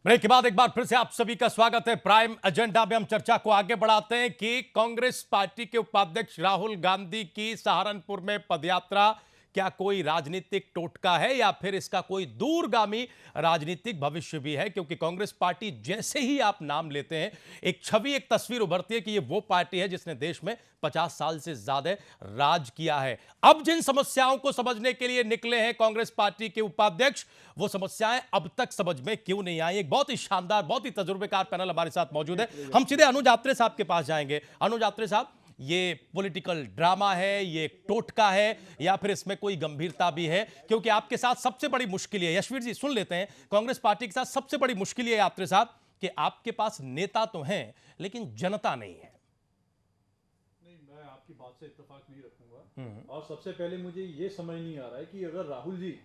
Break के बाद एक बार फिर से आप सभी का स्वागत है। प्राइम एजेंडा में हम चर्चा को आगे बढ़ाते हैं कि कांग्रेस पार्टी के उपाध्यक्ष राहुल गांधी की सहारनपुर में पदयात्रा क्या कोई राजनीतिक टोटका है या फिर इसका कोई दूरगामी राजनीतिक भविष्य भी है, क्योंकि कांग्रेस पार्टी जैसे ही आप नाम लेते हैं एक छवि, एक तस्वीर उभरती है कि ये वो पार्टी है जिसने देश में 50 साल से ज्यादा राज किया है। अब जिन समस्याओं को समझने के लिए निकले हैं कांग्रेस पार्टी के उपाध्यक्ष, वो समस्याएं अब तक समझ में क्यों नहीं आई। एक बहुत ही शानदार, बहुत ही तजुर्बेकार पैनल हमारे साथ मौजूद है। हम सीधे अनुज आत्रे साहब के पास जाएंगे। अनुज आत्रे साहब, ये पॉलिटिकल ड्रामा है, ये टोटका है, या फिर इसमें कोई गंभीरता भी है? क्योंकि आपके साथ सबसे बड़ी मुश्किल है, यशवीर जी सुन लेते हैं, कांग्रेस पार्टी के साथ सबसे बड़ी मुश्किल है आत्रे साहब कि आपके पास नेता तो हैं लेकिन जनता नहीं है। मैं आपकी बात से इत्तेफाक नहीं रखूंगा। और सबसे पहले मुझे ये समझ नहीं आ रहा है कि अगर राहुल जी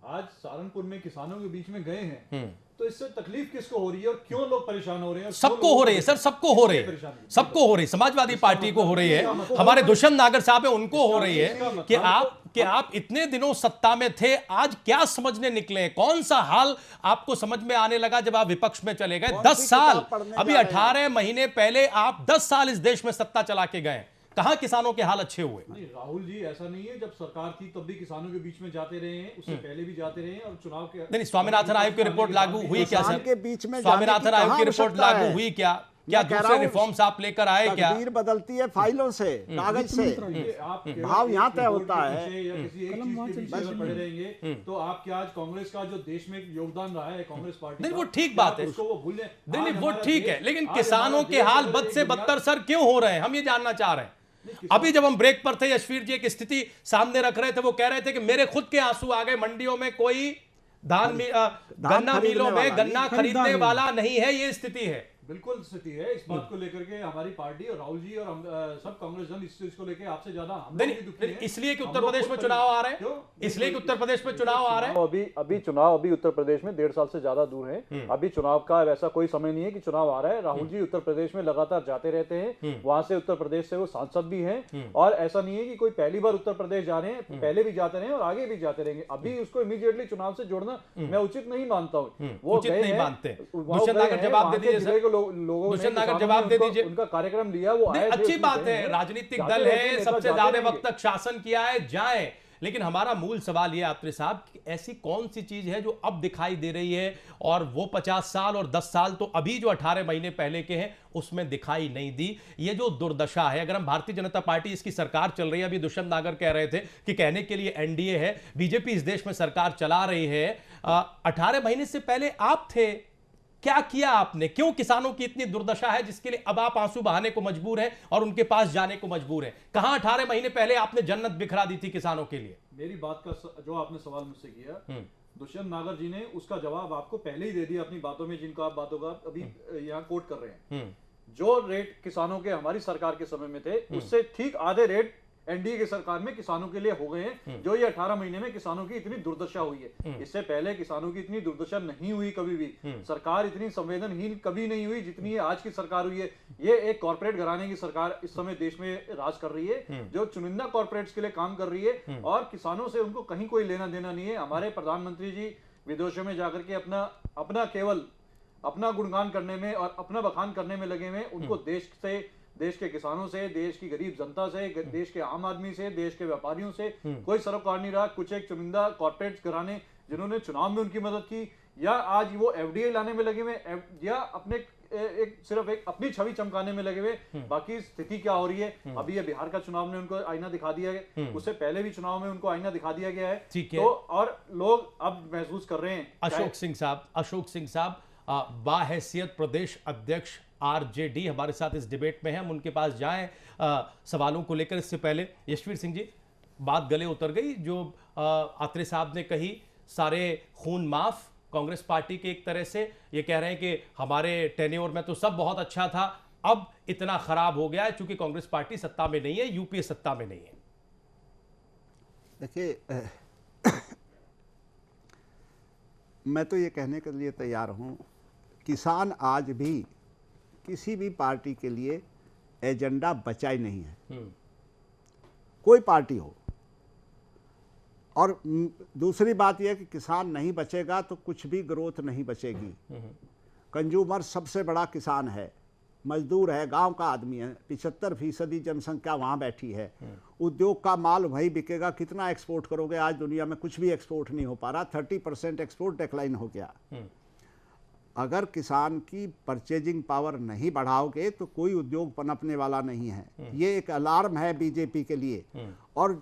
आज सहारनपुर में किसानों के बीच में गए हैं तो इससे तकलीफ किसको हो रही है और क्यों लोग परेशान हो रहे हैं? सबको हो रही है सर, सबको हो रही है, सबको हो रही है। समाजवादी पार्टी को हो रही है, हमारे दुष्यंत नागर साहब है उनको हो रही है कि आप इतने दिनों सत्ता में थे, आज क्या समझने निकले हैं? कौन सा हाल आपको समझ में आने लगा जब आप विपक्ष में चले गए? 10 साल, अभी 18 महीने पहले आप 10 साल इस देश में सत्ता चला के गए, कहां किसानों के हाल अच्छे हुए? नहीं, राहुल जी ऐसा नहीं है, जब सरकार थी तब भी किसानों के बीच में जाते रहे हैं, उससे पहले भी जाते रहे हैं और चुनाव के नहीं, स्वामीनाथन आयोग की रिपोर्ट लागू हुई क्या सर? के बीच में स्वामीनाथन आयोग की रिपोर्ट लागू हुई क्या? क्या दूसरे रिफॉर्म्स आप लेकर आए क्या? तकदीर बदलती है फाइलों से, कागज से, भाव यहाँ तय होता है। या किसी एक चीज के पीछे अगर पड़े रहेंगे तो आप क्या आज कांग्रेस का जो देश में योगदान रहा है कांग्रेस पार्टी नहीं, का, वो ठीक बात है, उसको वो भूल जाए। नहीं वो ठीक है, लेकिन किसानों के हाल बद से बदतर सर क्यों हो रहे हैं, हम ये जानना चाह रहे हैं। अभी जब हम ब्रेक पर थे, यशवीर जी एक स्थिति सामने रख रहे थे, वो कह रहे थे कि मेरे खुद के आंसू आ गए, मंडियों में कोई गन्ना मिलों में गन्ना खरीदने वाला नहीं है, ये स्थिति है। बिल्कुल स्थिति है। इस बात को लेकर के हमारी पार्टी और राहुल जी और हम सब कांग्रेस जन इस चीज को लेकर आपसे ज्यादा हम लोग भी दुखी हैं। इसलिए कि उत्तर प्रदेश में चुनाव आ रहे हैं, इसलिए कि उत्तर प्रदेश में चुनाव आ रहे हैं। अभी चुनाव अभी उत्तर प्रदेश में 1.5 साल से ज्यादा दूर है। अभी चुनाव का वैसा कोई समय नहीं है कि चुनाव आ रहा है। राहुल जी उत्तर प्रदेश में लगातार जाते रहते हैं, वहां से उत्तर प्रदेश से वो सांसद भी हैं, और ऐसा नहीं है कि कोई पहली बार उत्तर प्रदेश जा रहे हैं, पहले भी जाते रहे और आगे भी जाते रहेंगे। अभी उसको इमीडिएटली चुनाव से जोड़ना मैं उचित नहीं मानता हूँ। वो उचित नहीं मानते। जवाब दे दीजिए, लोगों अगर जवाब दे दीजिए, उनका कार्यक्रम लिया, वो आए, अच्छी बात है, राजनीतिक दल है, सबसे ज्यादा वक्त तक शासन किया है, जाए। लेकिन हमारा मूल सवाल यह आत्रे साहब, ऐसी कौन सी चीज है जो अब दिखाई दे रही है और वो 50 साल और 10 साल तो अभी जो 18 महीने पहले के हैं उसमें दिखाई नहीं दी? ये जो दुर्दशा है, अगर हम भारतीय जनता पार्टी, इसकी सरकार चल रही है, अभी दुष्यंत नागर कह रहे थे कि कहने के लिए एनडीए है, बीजेपी इस देश में सरकार चला रही है, 18 महीने से पहले आप थे, क्या किया आपने? क्यों किसानों की इतनी दुर्दशा है जिसके लिए अब आप आंसू बहाने को मजबूर हैं और उनके पास जाने को मजबूर हैं? कहां 18 महीने पहले आपने जन्नत बिखरा दी थी किसानों के लिए? मेरी बात का जो आपने सवाल मुझसे किया, दुष्यंत नागर जी ने उसका जवाब आपको पहले ही दे दिया अपनी बातों में, जिनको आप बातों का अभी यहाँ कोट कर रहे हैं। जो रेट किसानों के हमारी सरकार के समय में थे, उससे ठीक आधे रेट एनडीए की सरकार में किसानों के लिए हो गए हैं। जो ये 18 महीने में किसानों की इतनी दुर्दशा हुई है, इससे पहले किसानों की इतनी दुर्दशा नहीं हुई कभी भी। सरकार इतनी संवेदनहीन कभी नहीं हुई जितनी ये आज की सरकार हुई है। ये एक कॉर्पोरेट घराने की सरकार इस समय देश में राज कर रही है, जो चुनिंदा कॉर्पोरेट्स के लिए काम कर रही है और किसानों से उनको कहीं कोई लेना देना नहीं है। हमारे प्रधानमंत्री जी विदेशों में जाकर के अपना केवल अपना गुणगान करने में और अपना बखान करने में लगे हुए। उनको देश के किसानों से, देश की गरीब जनता से, देश के आम आदमी से, देश के व्यापारियों से कोई सरोकार नहीं रहा। कुछ एक चुनिंदा कॉर्पोरेट घराने जिन्होंने चुनाव में उनकी मदद की, या आज वो एफडीआई लाने में लगे हुए, या अपने सिर्फ एक अपनी छवि चमकाने में लगे हुए। बाकी स्थिति क्या हो रही है? अभी ये बिहार का चुनाव में उनको आईना दिखा दिया गया, उससे पहले भी चुनाव में उनको आईना दिखा दिया गया है। तो और लोग अब महसूस कर रहे हैं। अशोक सिंह साहब बाहैसियत प्रदेश अध्यक्ष आरजेडी हमारे साथ इस डिबेट में है, हम उनके पास जाएं सवालों को लेकर। इससे पहले यशवीर सिंह जी, बात गले उतर गई जो आत्रे साहब ने कही, सारे खून माफ कांग्रेस पार्टी के, एक तरह से ये कह रहे हैं कि हमारे टेन्योर में तो सब बहुत अच्छा था, अब इतना खराब हो गया है क्योंकि कांग्रेस पार्टी सत्ता में नहीं है, यूपीए सत्ता में नहीं है। देखिए, मैं तो ये कहने के लिए तैयार हूं, किसान आज भी किसी भी पार्टी के लिए एजेंडा बचा ही नहीं है, कोई पार्टी हो। और दूसरी बात यह कि किसान नहीं बचेगा तो कुछ भी ग्रोथ नहीं बचेगी। कंज्यूमर सबसे बड़ा किसान है, मजदूर है, गांव का आदमी है, 75% जनसंख्या वहाँ बैठी है। उद्योग का माल वही बिकेगा, कितना एक्सपोर्ट करोगे? आज दुनिया में कुछ भी एक्सपोर्ट नहीं हो पा रहा, 30% एक्सपोर्ट डिक्लाइन हो गया। अगर किसान की परचेजिंग पावर नहीं बढ़ाओगे तो कोई उद्योग पनपने वाला नहीं है। ये एक अलार्म है बीजेपी के लिए। और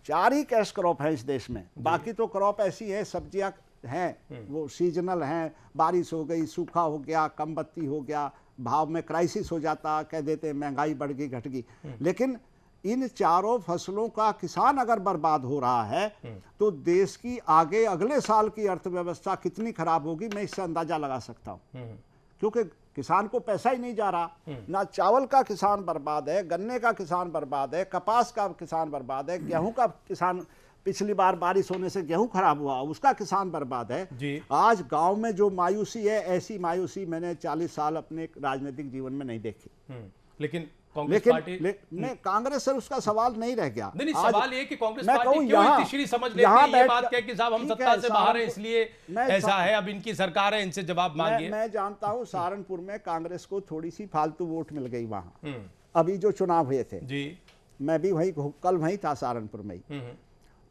4 ही कैश क्रॉप है इस देश में, बाकी तो क्रॉप ऐसी है, सब्जियां हैं वो सीजनल हैं, बारिश हो गई, सूखा हो गया, कम बत्ती हो गया, भाव में क्राइसिस हो जाता, कह देते हैं महंगाई बढ़ गई घट गई। लेकिन इन चारों फसलों का किसान अगर बर्बाद हो रहा है तो देश की आगे अगले साल की अर्थव्यवस्था कितनी खराब होगी मैं इससे अंदाजा लगा सकता हूं। क्योंकि किसान को पैसा ही नहीं जा रहा, ना चावल का किसान बर्बाद है, गन्ने का किसान बर्बाद है, कपास का किसान बर्बाद है, गेहूं का किसान, पिछली बार बारिश होने से गेहूं खराब हुआ उसका किसान बर्बाद है जी। आज गांव में जो मायूसी है, ऐसी मायूसी मैंने 40 साल अपने राजनीतिक जीवन में नहीं देखी। लेकिन कांग्रेस पार्टी नहीं, कांग्रेस से उसका सवाल नहीं रह गया। नहीं, सवाल ये कि कांग्रेस पार्टी क्यों तीसरी समझ लेती है, ये बात कह कि साहब हम सत्ता से बाहर है इसलिए ऐसा है, अब इनकी सरकार है, इनसे जवाब मांगिए। मैं जानता हूं सहारनपुर में कांग्रेस को थोड़ी सी फालतू वोट मिल गई वहां, अभी जो चुनाव हुए थे जी, मैं भी कल वहीं था सहारनपुर में ही।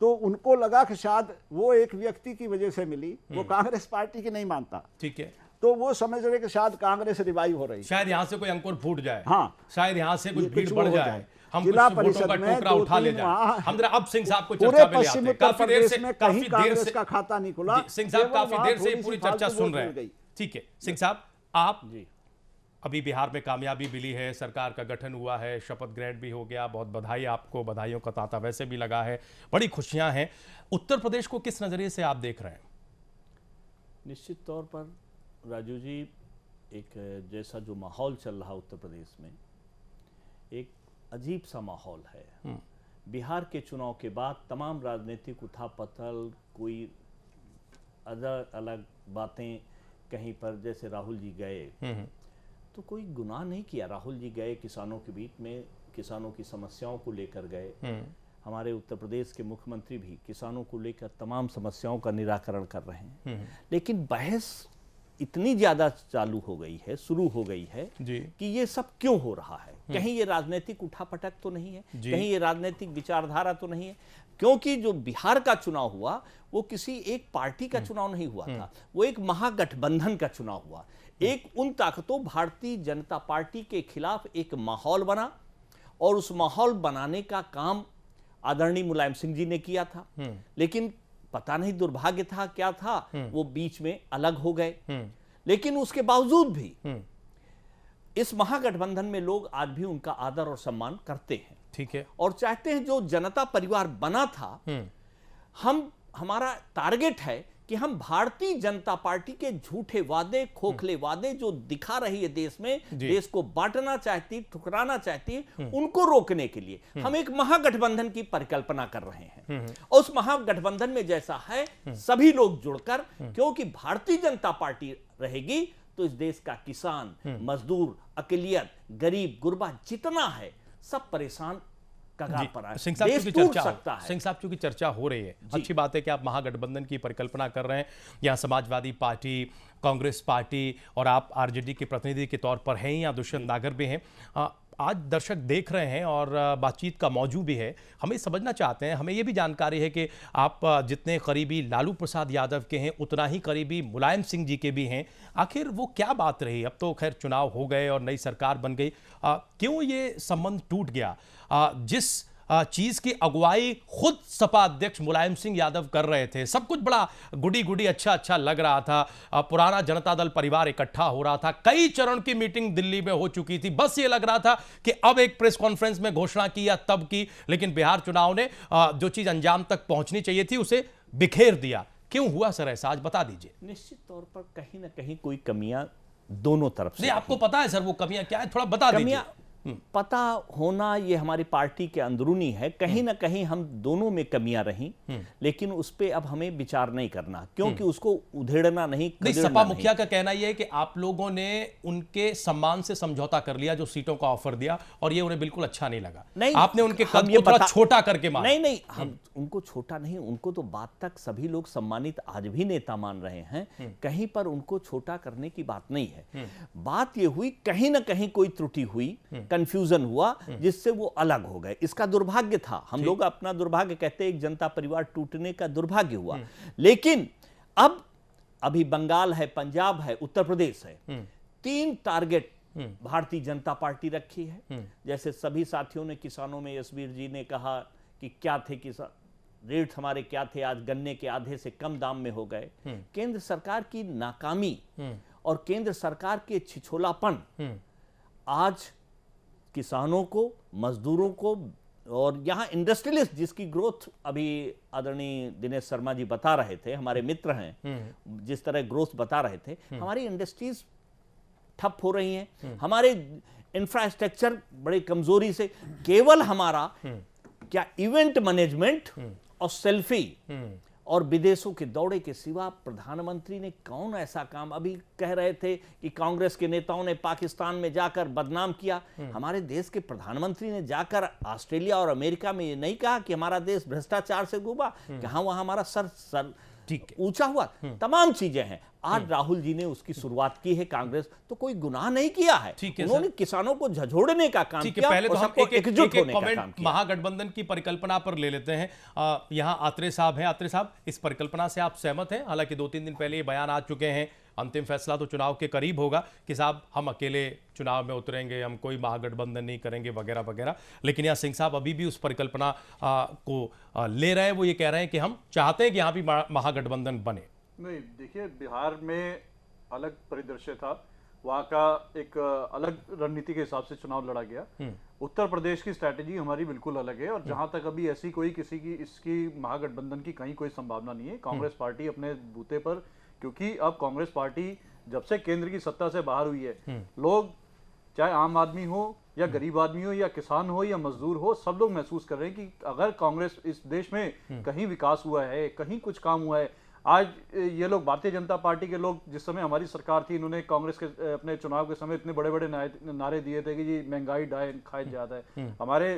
तो उनको लगा कि शायद वो एक व्यक्ति की वजह से मिली, वो कांग्रेस पार्टी की नहीं मानता। ठीक है, तो वो समझ रहे कि शायद कांग्रेस रिवाइव हो रही, शायद यहाँ से कोई अंकुर फूट जाए, हाँ, शायद यहाँ से कुछ भीड़ बढ़ जाए, हम जिला कुछ वोटों का टुकड़ा उठा ले जाए। हम जरा अब सिंह साहब को पूरे चर्चा में ले पश्चिम आते हैं। उत्तर काफी देर प्रदेश से में कहीं कांग्रेस का खाता नहीं खुला। सिंह साहब काफी केवल देर वहाँ से थोड़ी पूरी सी चर्चा फालतू सुन वोट रहे मिल हैं। गई। ठीक है सिंह साहब, आप अभी बिहार में कामयाबी मिली है, सरकार का गठन हुआ है, शपथ ग्रहण भी हो गया, बहुत बधाई आपको, बधाइयों का तांता वैसे भी लगा है, बड़ी खुशियां हैं। उत्तर प्रदेश को किस नजरिए से आप देख रहे हैं? निश्चित तौर पर राजू जी, एक जैसा जो माहौल चल रहा उत्तर प्रदेश में, एक अजीब सा माहौल है। बिहार के चुनाव के बाद तमाम राजनीतिक उथापथल, कोई अलग अलग बातें, कहीं पर जैसे राहुल जी गए तो कोई गुनाह नहीं किया, राहुल जी गए किसानों के बीच में, किसानों की समस्याओं को लेकर गए। हमारे उत्तर प्रदेश के मुख्यमंत्री भी किसानों को लेकर तमाम समस्याओं का निराकरण कर रहे हैं। लेकिन बहस इतनी ज्यादा चालू हो गई है, शुरू हो गई है कि ये सब क्यों हो रहा है। कहीं ये राजनीतिक उठापटक तो नहीं है, कहीं ये राजनीतिक विचारधारा तो नहीं है, क्योंकि जो बिहार का चुनाव हुआ वो किसी एक पार्टी का चुनाव नहीं हुआ था, वो एक महागठबंधन का चुनाव हुआ। एक उन ताकतों, भारतीय जनता पार्टी के खिलाफ एक माहौल बना और उस माहौल बनाने का काम आदरणीय मुलायम सिंह जी ने किया था। लेकिन पता नहीं दुर्भाग्य था क्या था, वो बीच में अलग हो गए। लेकिन उसके बावजूद भी इस महागठबंधन में लोग आज भी उनका आदर और सम्मान करते हैं। ठीक है, और चाहते हैं जो जनता परिवार बना था, हमारा टारगेट है कि हम भारतीय जनता पार्टी के झूठे वादे, खोखले वादे जो दिखा रही है देश में, देश को बांटना चाहती, ठुकराना चाहती है, उनको रोकने के लिए हम एक महागठबंधन की परिकल्पना कर रहे हैं। और उस महागठबंधन में जैसा है सभी लोग जुड़कर, क्योंकि भारतीय जनता पार्टी रहेगी तो इस देश का किसान, मजदूर, अकलियत, गरीब, गुरबा जितना है सब परेशान कगार पर आए। सिंह साहब देश की टूट चर्चा सकता है। सिंह साहब चूंकि चर्चा हो रही है, अच्छी बात है कि आप महागठबंधन की परिकल्पना कर रहे हैं। यहाँ समाजवादी पार्टी, कांग्रेस पार्टी और आप आरजेडी के प्रतिनिधि के तौर पर हैं, यहाँ दुष्यंत नागर भी हैं। आज दर्शक देख रहे हैं और बातचीत का मौजू भी है, हमें समझना चाहते हैं, हमें ये भी जानकारी है कि आप जितने करीबी लालू प्रसाद यादव के हैं उतना ही करीबी मुलायम सिंह जी के भी हैं। आखिर वो क्या बात रही? अब तो खैर चुनाव हो गए और नई सरकार बन गई, क्यों ये संबंध टूट गया? जिस चीज की अगुवाई खुद सपा अध्यक्ष मुलायम सिंह यादव कर रहे थे, सब कुछ बड़ा गुडी गुडी अच्छा लग रहा था, पुराना जनता दल परिवार इकट्ठा हो रहा था, कई चरण की मीटिंग दिल्ली में हो चुकी थी, बस ये लग रहा था कि अब एक प्रेस कॉन्फ्रेंस में घोषणा की या तब की, लेकिन बिहार चुनाव ने जो चीज अंजाम तक पहुंचनी चाहिए थी उसे बिखेर दिया। क्यों हुआ सर ऐसा, आज बता दीजिए। निश्चित तौर पर कहीं ना कहीं कोई कमियां दोनों तरफ से नहीं, आपको पता है सर वो कमियां क्या है, थोड़ा बता दीजिए। पता होना ये हमारी पार्टी के अंदरूनी है, कहीं ना कहीं हम दोनों में कमियां रहीं, लेकिन उस पे अब हमें विचार नहीं करना, क्योंकि उसको उधेड़ना नहीं, सपा मुखिया का कहना यह है कि आप लोगों ने उनके सम्मान से समझौता कर लिया, जो सीटों का ऑफर दिया, और ये उन्हें बिल्कुल अच्छा नहीं लगा। नहीं, आपने उनके कद को थोड़ा छोटा करके माना। नहीं, हम उनको छोटा नहीं, उनको तो बात तक सभी लोग सम्मानित आज भी नेता मान रहे हैं, कहीं पर उनको छोटा करने की बात नहीं है। बात ये हुई कहीं ना कहीं कोई त्रुटि हुई, कंफ्यूजन हुआ, जिससे वो अलग हो गए। इसका दुर्भाग्य था, हम लोग अपना दुर्भाग्य कहते हैं, एक जनता परिवार टूटने का दुर्भाग्य हुआ। लेकिन अब अभी बंगाल है, पंजाब है, उत्तर प्रदेश है, 3 टारगेट भारतीय जनता पार्टी रखी है। जैसे सभी साथियों ने, किसानों में यशवीर जी ने कहा कि क्या थे किसान रेट हमारे, क्या थे, आज गन्ने के आधे से कम दाम में हो गए। केंद्र सरकार की नाकामी और केंद्र सरकार के छिछोलापन आज किसानों को, मजदूरों को, और यहाँ इंडस्ट्रियलिस्ट जिसकी ग्रोथ अभी आदरणीय दिनेश शर्मा जी बता रहे थे, हमारे मित्र हैं, जिस तरह ग्रोथ बता रहे थे, हमारी इंडस्ट्रीज ठप हो रही हैं, हमारे इंफ्रास्ट्रक्चर बड़े कमजोरी से, केवल हमारा क्या इवेंट मैनेजमेंट और सेल्फी और विदेशों के दौड़े के सिवा प्रधानमंत्री ने कौन ऐसा काम, अभी कह रहे थे कि कांग्रेस के नेताओं ने पाकिस्तान में जाकर बदनाम किया, हमारे देश के प्रधानमंत्री ने जाकर ऑस्ट्रेलिया और अमेरिका में ये नहीं कहा कि हमारा देश भ्रष्टाचार से डूबा, कहां वहां हमारा सर ऊंचा हुआ। तमाम चीजें हैं। आज राहुल जी ने उसकी शुरुआत की है, कांग्रेस तो कोई गुनाह नहीं किया है, उन्होंने किसानों को झंझोड़ने का काम किया। पहले तो हम एकजुट होने का काम कमेंट किया। महागठबंधन की परिकल्पना पर ले लेते हैं। यहाँ आत्रे साहब हैं। आत्रे साहब, इस परिकल्पना से आप सहमत हैं? हालांकि 2-3 दिन पहले ये बयान आ चुके हैं, अंतिम फैसला तो चुनाव के करीब होगा कि साहब हम अकेले चुनाव में उतरेंगे, हम कोई महागठबंधन नहीं करेंगे वगैरह वगैरह, लेकिन यहाँ सिंह साहब अभी भी उस परिकल्पना को ले रहे हैं। वो ये कह रहे हैं कि हम चाहते हैं कि यहाँ भी महागठबंधन बने। नहीं, देखिए, बिहार में अलग परिदृश्य था, वहाँ का एक अलग रणनीति के हिसाब से चुनाव लड़ा गया। उत्तर प्रदेश की स्ट्रैटेजी हमारी बिल्कुल अलग है, और जहां तक अभी ऐसी कोई किसी की इसकी महागठबंधन की कहीं कोई संभावना नहीं है। कांग्रेस पार्टी अपने बूते पर, क्योंकि अब कांग्रेस पार्टी जब से केंद्र की सत्ता से बाहर हुई है, लोग चाहे आम आदमी हो या गरीब आदमी हो या किसान हो या मजदूर हो, सब लोग महसूस कर रहे हैं कि अगर कांग्रेस इस देश में कहीं विकास हुआ है, कहीं कुछ काम हुआ है। आज ये लोग, भारतीय जनता पार्टी के लोग, जिस समय हमारी सरकार थी, इन्होंने कांग्रेस के अपने चुनाव के समय इतने बड़े बड़े नारे दिए थे कि जी महंगाई डायन खाए जाता है। हमारे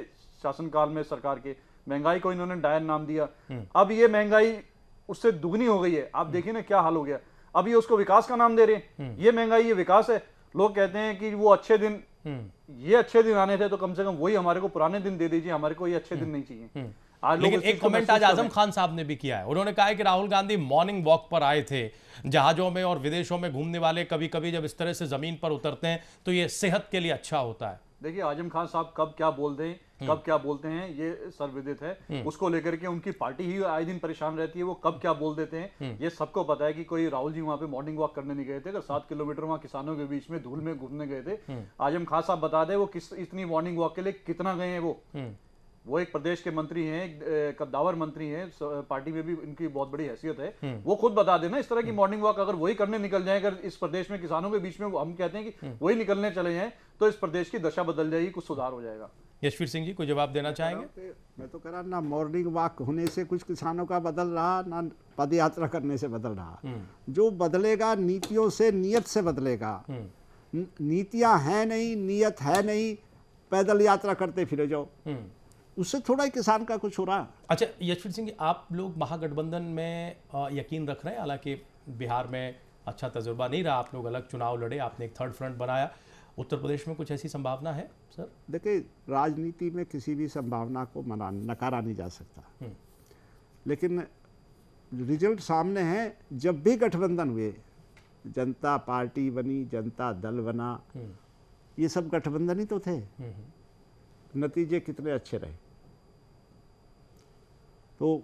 शासनकाल में सरकार के महंगाई को इन्होंने डायन नाम दिया। अब ये महंगाई उससे दुगनी हो गई है। आप देखिए ना क्या हाल हो गया। अब ये उसको विकास का नाम दे रहे हैं। ये महंगाई, ये विकास है। लोग कहते हैं कि वो अच्छे दिन, ये अच्छे दिन आने थे तो कम से कम वही हमारे को पुराने दिन दे दीजिए, हमारे को ये अच्छे दिन नहीं चाहिए। आज लेकिन एक कमेंट आज आजम खान साहब ने भी किया है। उन्होंने कहा है कि राहुल गांधी मॉर्निंग वॉक पर आए थे, जहाजों में और विदेशों में घूमने वाले कभी कभी जब इस तरह से जमीन पर उतरते हैं तो ये सेहत के लिए अच्छा होता है। देखिए, आजम खान साहब कब क्या बोल दें, कब क्या बोलते हैं, ये सर्वविदित है। उसको लेकर के उनकी पार्टी ही आए दिन परेशान रहती है, वो कब क्या बोल देते हैं ये सबको पता है। कि कोई राहुल जी वहां पे मॉर्निंग वॉक करने नहीं गए थे, अगर 7 किलोमीटर वहां किसानों के बीच में धूल में घूमने गए थे। आजम खान साहब बता दे वो किस इतनी मॉर्निंग वॉक के लिए कितना गए हैं। वो एक प्रदेश के मंत्री हैं, एक कद्दावर मंत्री हैं, पार्टी में भी इनकी बहुत बड़ी हैसियत है। वो खुद बता देना, इस तरह की मॉर्निंग वॉक अगर वही करने निकल जाए, अगर इस प्रदेश में किसानों के बीच में हम कहते हैं कि वही निकलने चले जाएं, तो इस प्रदेश की दशा बदल जाएगी, कुछ सुधार हो जाएगा। यशवीर सिंह जी, कोई जवाब देना चाहेंगे? मैं तो कह रहा, ना मॉर्निंग वॉक होने से कुछ किसानों का बदल रहा, ना पद यात्रा करने से बदल रहा। जो बदलेगा नीतियों से, नियत से बदलेगा। नीतियां हैं नहीं, नियत है नहीं, पैदल यात्रा करते फिरे जाओ, उससे थोड़ा ही किसान का कुछ हो रहा। अच्छा यशवीर सिंह जी, आप लोग महागठबंधन में यकीन रख रहे हैं? हालांकि बिहार में अच्छा तजुर्बा नहीं रहा, आप लोग अलग चुनाव लड़े, आपने एक थर्ड फ्रंट बनाया। उत्तर प्रदेश में कुछ ऐसी संभावना है सर? देखिए, राजनीति में किसी भी संभावना को नकारा नहीं जा सकता, लेकिन रिजल्ट सामने है। जब भी गठबंधन हुए, जनता पार्टी बनी, जनता दल बना, ये सब गठबंधन ही तो थे। नतीजे कितने अच्छे रहे। तो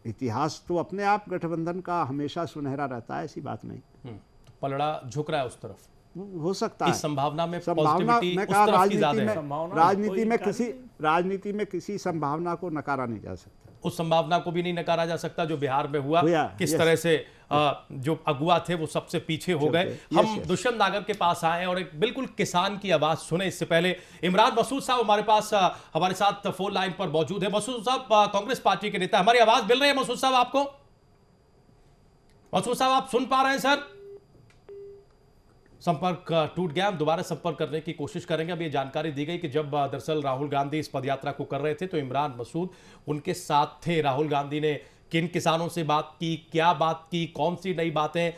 इतिहास तो अपने आप गठबंधन का हमेशा सुनहरा रहता है, ऐसी बात नहीं। तो पलड़ा झुक रहा है उस तरफ, हो सकता है। इस संभावना में संभावना, मैं कहा, राजनीति में किसी राजनीति में किसी संभावना को नकारा नहीं जा सकता। उस संभावना को भी नहीं नकारा जा सकता जो बिहार में हुआ, किस तरह से जो अगुआ थे वो सबसे पीछे हो गए। हम दुष्यंत नागर के पास आए और एक बिल्कुल किसान की आवाज सुने। इससे पहले इमरान मसूद साहब हमारे पास हमारे साथ फोन लाइन पर मौजूद है। मसूद साहब कांग्रेस पार्टी के नेता, हमारी आवाज मिल रही है मसूद साहब आपको? मसूद साहब आप सुन पा रहे हैं सर? संपर्क टूट गया, हम दोबारा संपर्क करने की कोशिश करेंगे। अब ये जानकारी दी गई कि जब दरअसल राहुल गांधी इस पदयात्रा को कर रहे थे तो इमरान मसूद उनके साथ थे। राहुल गांधी ने किन किसानों से बात की, क्या बात की, कौन सी नई बातें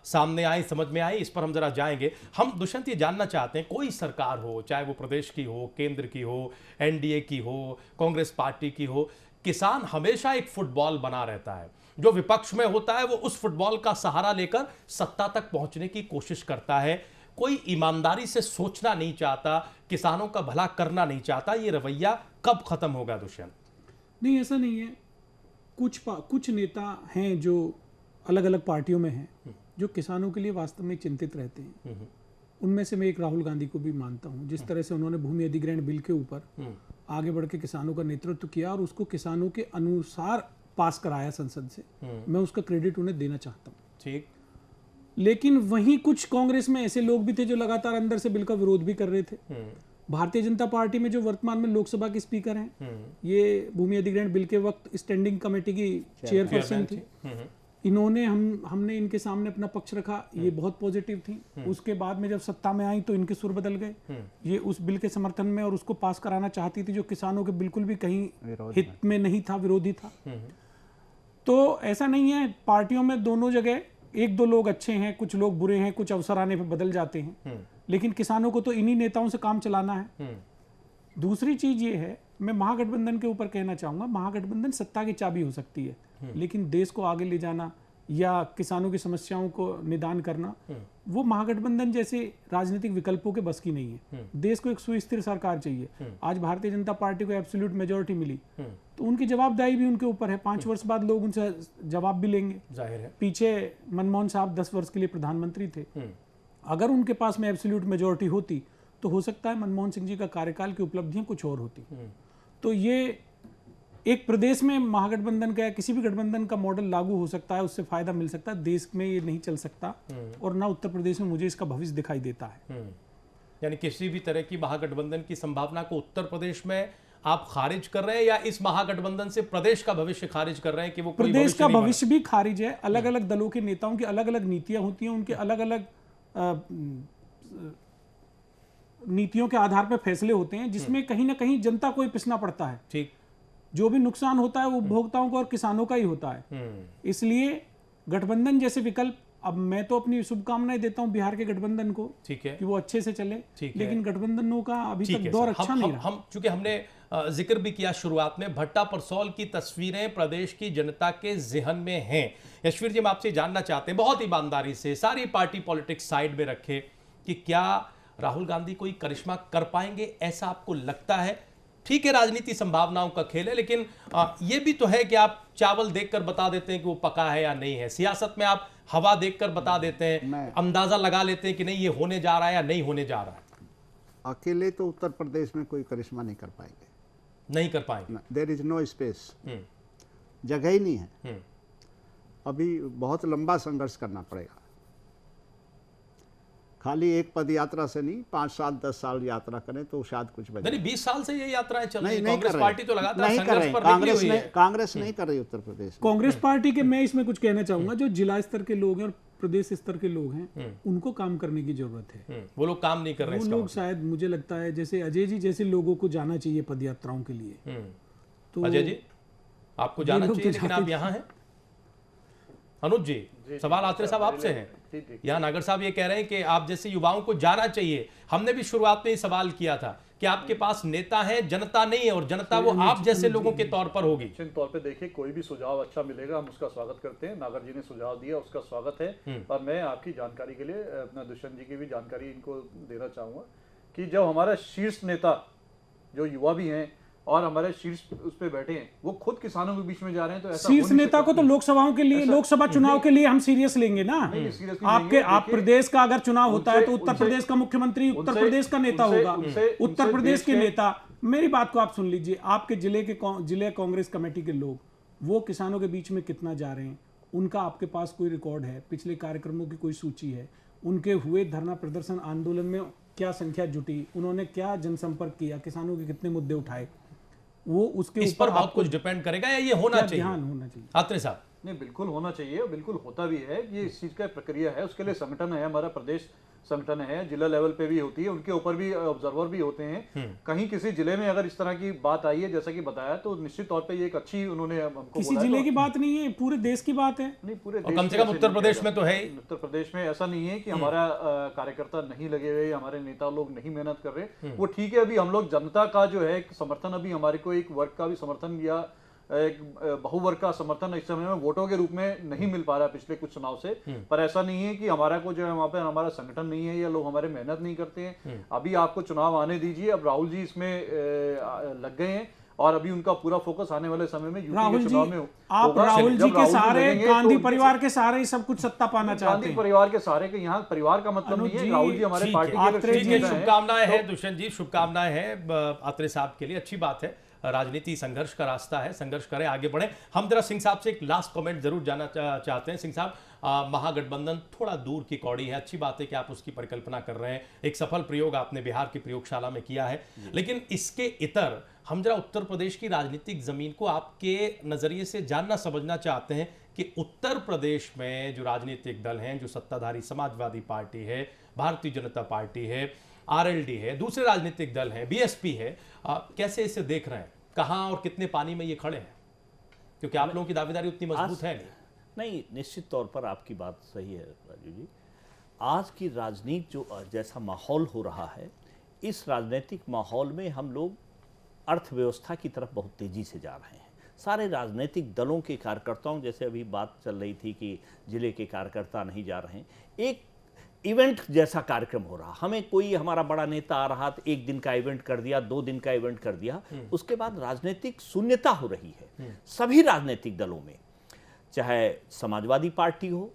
सामने आई, समझ में आई, इस पर हम जरा जाएंगे। हम दुष्यंत ये जानना चाहते हैं, कोई सरकार हो, चाहे वो प्रदेश की हो, केंद्र की हो, एनडीए की हो, कांग्रेस पार्टी की हो, किसान हमेशा एक फुटबॉल बना रहता है। जो विपक्ष में होता है वो उस फुटबॉल का सहारा लेकर सत्ता तक पहुंचने की कोशिश करता है। कोई ईमानदारी से सोचना नहीं चाहता, किसानों का भला करना नहीं चाहता। ये रवैया कब खत्म होगा दुष्यंत? नहीं, ऐसा नहीं है। कुछ नेता हैं जो अलग अलग पार्टियों में हैं, जो किसानों के लिए वास्तव में चिंतित रहते हैं। उनमें से मैं एक राहुल गांधी को भी मानता हूं। जिस तरह से उन्होंने भूमि अधिग्रहण बिल के ऊपर आगे बढ़ के किसानों का नेतृत्व किया और उसको किसानों के अनुसार पास कराया संसद से, मैं उसका क्रेडिट उन्हें देना चाहता हूँ। ठीक। लेकिन वहीं कुछ कांग्रेस में ऐसे लोग भी थे जो लगातार अंदर से बिल का विरोध भी कर रहे थे। भारतीय जनता पार्टी में जो वर्तमान में लोकसभा के स्पीकर हैं, ये भूमि अधिग्रहण बिल के वक्त स्टैंडिंग कमेटी की चेयरपर्सन थी। इन्होंने हमने इनके सामने अपना पक्ष रखा, ये बहुत पॉजिटिव थी। उसके बाद में जब सत्ता में आई तो इनके सुर बदल गए। ये उस बिल के समर्थन में और उसको पास कराना चाहती थी जो किसानों के बिल्कुल भी कहीं हित में नहीं था, विरोधी था। तो ऐसा नहीं है, पार्टियों में दोनों जगह एक दो लोग अच्छे हैं, कुछ लोग बुरे हैं, कुछ अवसर आने पर बदल जाते हैं। लेकिन किसानों को तो इन्हीं नेताओं से काम चलाना है। दूसरी चीज ये है, मैं महागठबंधन के ऊपर कहना चाहूंगा, महागठबंधन सत्ता की चाबी हो सकती है, लेकिन देश को आगे ले जाना या किसानों की समस्याओं को निदान करना, वो महागठबंधन जैसे राजनीतिक विकल्पों के बस की नहीं है। देश को एक सुस्थिर सरकार चाहिए। आज भारतीय जनता पार्टी को एब्सोल्यूट मेजोरिटी मिली तो उनकी जवाबदारी भी उनके ऊपर है। 5 वर्ष बाद लोग उनसे जवाब भी लेंगे। जाहिर है। पीछे मनमोहन साहब 10 वर्ष के लिए प्रधानमंत्री थे। अगर उनके पास में एब्सोल्यूट मेजोरिटी होती तो हो सकता है मनमोहन सिंह जी का कार्यकाल की उपलब्धियां कुछ और होती। तो ये एक प्रदेश में महागठबंधन का या किसी भी गठबंधन का मॉडल लागू हो सकता है, उससे फायदा मिल सकता है। देश में ये नहीं चल सकता और ना उत्तर प्रदेश में मुझे इसका भविष्य दिखाई देता है। यानी किसी भी तरह की महागठबंधन की संभावना को उत्तर प्रदेश में आप खारिज कर रहे हैं या इस महागठबंधन से प्रदेश का भविष्य खारिज कर रहे हैं कि वो कोई प्रदेश का भविष्य भी खारिज है। अलग अलग दलों के नेताओं की अलग अलग नीतियां होती हैं, उनके अलग अलग नीतियों के आधार पर फैसले होते हैं, जिसमें कहीं ना कहीं जनता को ही पिसना पड़ता है। ठीक। जो भी नुकसान होता है वो उपभोक्ताओं को और किसानों का ही होता है। इसलिए गठबंधन जैसे विकल्प, अब मैं तो अपनी शुभकामनाएं देता हूं बिहार के गठबंधन को, ठीक है, कि वो अच्छे से चले। लेकिन गठबंधनों का अभी तक दौर अच्छा नहीं रहा। हम चूंकि हमने जिक्र भी किया शुरुआत में, भट्टा परसौल की तस्वीरें प्रदेश की जनता के जिहन में हैं। यशवीर जी, हम आपसे जानना चाहते हैं बहुत ईमानदारी से, सारी पार्टी पॉलिटिक्स साइड में रखे, कि क्या राहुल गांधी कोई करिश्मा कर पाएंगे, ऐसा आपको लगता है? ठीक है, राजनीति संभावनाओं का खेल है, लेकिन ये भी तो है कि आप चावल देखकर बता देते हैं कि वो पका है या नहीं है। सियासत में आप हवा देखकर बता देते हैं, अंदाजा लगा लेते हैं कि नहीं ये होने जा रहा है या नहीं होने जा रहा है। अकेले तो उत्तर प्रदेश में कोई करिश्मा नहीं कर पाएंगे, नहीं कर पाएंगे। देयर इज नो स्पेस, जगह ही नहीं है। अभी बहुत लंबा संघर्ष करना पड़ेगा। खाली एक पद यात्रा से नहीं, 5 साल 10 साल यात्रा करें तो शायद कुछ बचे। नहीं, 20 साल से ये यात्राएं चल रही हैं। नहीं कांग्रेस पार्टी तो लगातार नहीं कर रही, कांग्रेस नहीं कर रही उत्तर प्रदेश में। कांग्रेस पार्टी के, मैं इसमें कुछ कहना चाहूंगा, जो जिला स्तर के लोग हैं और प्रदेश स्तर के लोग हैं, उनको काम करने की जरूरत है। वो लोग काम नहीं कर रहे। वो लोग शायद, मुझे लगता है जैसे अजय जी जैसे लोगों को जाना चाहिए पद यात्राओं के लिए। तो अजय जी, आपको जाना चाहिए, लेकिन आप यहाँ हैं। अनुज जी, सवाल आत्रे साहब आपसे हैं। यहाँ नागर साहब ये कह रहे हैं कि आप जैसे युवाओं को जाना चाहिए। हमने भी शुरुआत में ही सवाल किया था कि आपके पास नेता है, जनता नहीं है, और जनता वो आप जैसे लोगों के तौर पर होगी। निश्चित तौर पे देखिए, कोई भी सुझाव अच्छा मिलेगा हम उसका स्वागत करते हैं। नागर जी ने सुझाव दिया, उसका स्वागत है। और मैं आपकी जानकारी के लिए अपना दुष्यंत जी की भी जानकारी इनको देना चाहूंगा कि जब हमारा शीर्ष नेता जो युवा भी हैं और हमारे शीर्ष उस पे बैठे हैं, वो खुद किसानों के बीच में जा रहे हैं, तो ऐसा शीर्ष नेता को तो लोकसभाओं के लिए, लोकसभा चुनाव के लिए हम सीरियस लेंगे ना। आप प्रदेश का अगर चुनाव होता है तो उत्तर प्रदेश का मुख्यमंत्री उत्तर प्रदेश का नेता होगा। उत्तर प्रदेश के नेता मेरी बात को आप सुन लीजिए, आपके जिले कांग्रेस कमेटी के लोग वो किसानों के बीच में कितना जा रहे हैं, उनका आपके पास कोई रिकॉर्ड है? पिछले कार्यक्रमों की कोई सूची है? उनके हुए धरना प्रदर्शन आंदोलन में क्या संख्या जुटी, उन्होंने क्या जनसंपर्क किया, किसानों के कितने मुद्दे उठाए, वो उसके इस पर बहुत कुछ डिपेंड करेगा या ये होना चाहिए? ध्यान होना चाहिए। अत्रे साहब, नहीं, बिल्कुल होना चाहिए, बिल्कुल होता भी है। ये इस चीज़ का प्रक्रिया है, उसके लिए संगठन है, हमारा प्रदेश संगठन है, जिला लेवल पे भी होती है, उनके ऊपर भी ऑब्जर्वर भी होते हैं। कहीं किसी जिले में अगर इस तरह की बात आई है जैसा कि बताया, तो निश्चित तौर पे ये एक अच्छी उन्होंने हमको किसी बोला है। जिले की बात नहीं है, पूरे देश की बात है। नहीं, पूरे और देश कम से में कम ऐसे उत्तर नहीं प्रदेश किया में तो है ही। उत्तर प्रदेश में ऐसा नहीं है कि हमारा कार्यकर्ता नहीं लगे हुए, हमारे नेता लोग नहीं मेहनत कर रहे। वो ठीक है, अभी हम लोग जनता का जो है समर्थन, अभी हमारे को एक वर्ग का भी समर्थन या एक बहुवर्ग का समर्थन इस समय में वोटों के रूप में नहीं मिल पा रहा पिछले कुछ चुनाव से। पर ऐसा नहीं है कि हमारा को जो है वहां पे हमारा संगठन नहीं है या लोग हमारे मेहनत नहीं करते हैं। अभी आपको चुनाव आने दीजिए, अब राहुल जी इसमें लग गए हैं और अभी उनका पूरा फोकस आने वाले समय में यूपी राहुल के जी, चुनाव में आप होगा। राहुल जी जब के सहारे, लगेंगे गांधी तो परिवार के सहारे ही सब कुछ सत्ता पाना चाहते गांधी हैं। परिवार के सारे के यहाँ परिवार का मतलब अनुज नहीं है, जी, राहुल जी हमारे ठीक पार्टी है, के आत्रे शीर्ष जी, नेता हैं। शुभकामनाएं हैं दुष्यंत जी, शुभकामनाएं हैं आत्रे साहब के लिए। अच्छी बात है, राजनीति संघर्ष का रास्ता है, संघर्ष करें, आगे बढ़े। हम जरा सिंह साहब से एक लास्ट कमेंट जरूर जानना चाहते हैं। सिंह साहब, महागठबंधन थोड़ा दूर की कौड़ी है, अच्छी बात है कि आप उसकी परिकल्पना कर रहे हैं, एक सफल प्रयोग आपने बिहार की प्रयोगशाला में किया है, लेकिन इसके इतर हम जरा उत्तर प्रदेश की राजनीतिक जमीन को आपके नजरिए से जानना समझना चाहते हैं कि उत्तर प्रदेश में जो राजनीतिक दल हैं, जो सत्ताधारी समाजवादी पार्टी है, भारतीय जनता पार्टी है, आरएलडी है, दूसरे राजनीतिक दल हैं, बीएसपी है, कैसे इसे देख रहे हैं? कहां और कितने पानी में ये खड़े हैं? क्योंकि आप लोगों की दावेदारी उतनी मजबूत है नहीं, निश्चित तौर पर आपकी बात सही है राजू जी। आज की राजनीति जो जैसा माहौल हो रहा है, इस राजनीतिक माहौल में हम लोग अर्थव्यवस्था की तरफ बहुत तेजी से जा रहे हैं। सारे राजनीतिक दलों के कार्यकर्ताओं, जैसे अभी बात चल रही थी कि जिले के कार्यकर्ता नहीं जा रहे हैं, एक इवेंट जैसा कार्यक्रम हो रहा। हमें कोई हमारा बड़ा नेता आ रहा तो एक दिन का इवेंट कर दिया, 2 दिन का इवेंट कर दिया, उसके बाद राजनीतिक शून्यता हो रही है सभी राजनीतिक दलों में। चाहे समाजवादी पार्टी हो,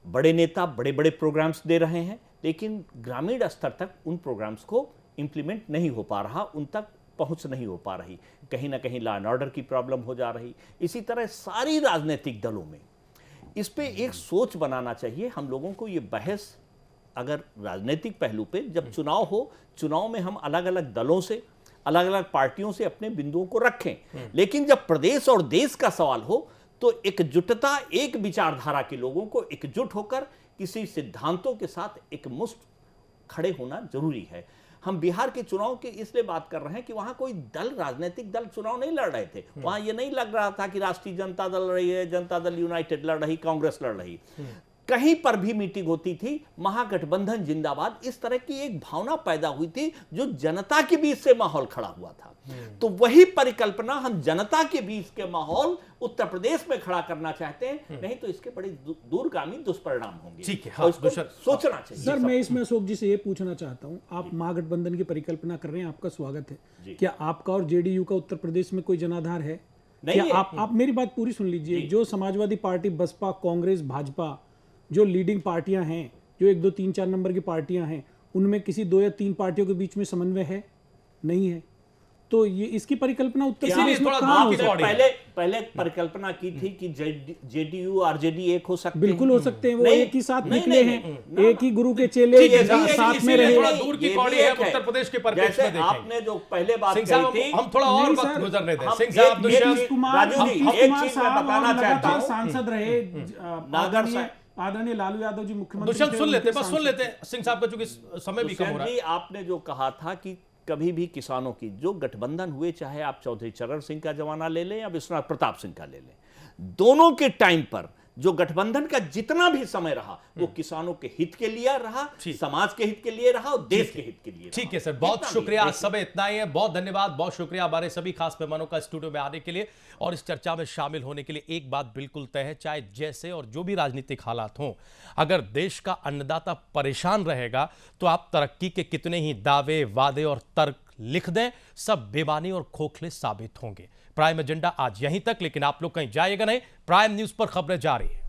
बड़े नेता बड़े बड़े प्रोग्राम्स दे रहे हैं, लेकिन ग्रामीण स्तर तक उन प्रोग्राम्स को इंप्लीमेंट नहीं हो पा रहा, उन तक पहुंच नहीं हो पा रही। कहीं ना कहीं लॉ एंड ऑर्डर की प्रॉब्लम हो जा रही। इसी तरह सारी राजनीतिक दलों में इस पे एक सोच बनाना चाहिए हम लोगों को। ये बहस अगर राजनीतिक पहलू पे, जब चुनाव हो, चुनाव में हम अलग अलग दलों से, अलग अलग पार्टियों से अपने बिंदुओं को रखें, लेकिन जब प्रदेश और देश का सवाल हो तो एकजुटता, एक विचारधारा के लोगों को एकजुट होकर किसी सिद्धांतों के साथ एक मुश्त खड़े होना जरूरी है। हम बिहार के चुनाव की इसलिए बात कर रहे हैं कि वहां कोई दल, राजनीतिक दल चुनाव नहीं लड़ रहे थे। वहां ये नहीं लग रहा था कि राष्ट्रीय जनता दल लड़ रही है, जनता दल यूनाइटेड लड़ रही, कांग्रेस लड़ रही। कहीं पर भी मीटिंग होती थी, महागठबंधन जिंदाबाद, इस तरह की एक भावना पैदा हुई थी जो जनता के बीच से माहौल खड़ा हुआ था। तो वही परिकल्पना हम जनता के बीच के माहौल उत्तर प्रदेश में खड़ा करना चाहते हैं, नहीं तो इसके बड़े दूरगामी दुष्परिणाम होंगे। ठीक है, और इसको सोचना चाहिए। सर, मैं इसमें अशोक जी से ये पूछना चाहता हूँ, आप महागठबंधन की परिकल्पना कर रहे हैं, आपका स्वागत है। क्या आपका और जेडीयू का उत्तर प्रदेश में कोई जनाधार है? नहीं क्या आप मेरी बात पूरी सुन लीजिए। जो समाजवादी पार्टी, बसपा, कांग्रेस, भाजपा, जो लीडिंग पार्टियां हैं, जो 1, 2, 3, 4 नंबर की पार्टियां हैं, उनमें किसी 2 या 3 पार्टियों के बीच में समन्वय है? नहीं है। तो ये इसकी परिकल्पना उत्तर प्रदेश में कहां हो सकती है? पहले परिकल्पना की थी कि जेडीयू आरजेडी एक हो सकते हैं। बिल्कुल हो सकते हैं, वो नहीं, एक ही साथ नहीं, निकले नहीं, हैं, एक ही गुरु के चेले साथ में रहे। थोड़ा दूर की कौड़ी है, उत्तर प्रदेश के परिप्रेक्ष्य में देखें। आपने जो पहले बात सिंह साहब, कही थी, हम थोड़ा और नहीं वक्त सर, गुजरने दें। हम सिंह साहब, एक दुष्यंत, चीज- कुमार राजू जी, नीतीश एक कुमार चीज मैं साहब बताना और चाहता लगातार हूं। सांसद रहे, नागर साहब, आदरणीय लालू यादव जी मुख्यमंत्री दुष्यंत थे, सुन लेते, उनके बस सुन सांसद लेते हैं सिंह साहब का, चूंकि समय भी कम हो दुष्यंत रहा है। जी, आपने जो कहा था कि कभी भी किसानों की जो गठबंधन हुए, चाहे आप चौधरी चरण सिंह का जमाना ले लें या विश्वनाथ प्रताप सिंह का ले लें, दोनों के टाइम पर जो गठबंधन का जितना भी समय रहा वो किसानों के हित के लिए रहा, समाज के हित के लिए रहा और देश के हित के लिए रहा। ठीक है सर, बहुत शुक्रिया। आज समय इतना ही है, बहुत धन्यवाद, बहुत शुक्रिया हमारे सभी खास मेहमानों का स्टूडियो में आने के लिए और इस चर्चा में शामिल होने के लिए। एक बात बिल्कुल तय है, चाहे जैसे और जो भी राजनीतिक हालात हों, अगर देश का अन्नदाता परेशान रहेगा तो आप तरक्की के कितने ही दावे, वादे और तर्क लिख दें, सब बेमानी और खोखले साबित होंगे। प्राइम एजेंडा आज यहीं तक, लेकिन आप लोग कहीं जाइएगा नहीं, प्राइम न्यूज पर खबरें जारी है।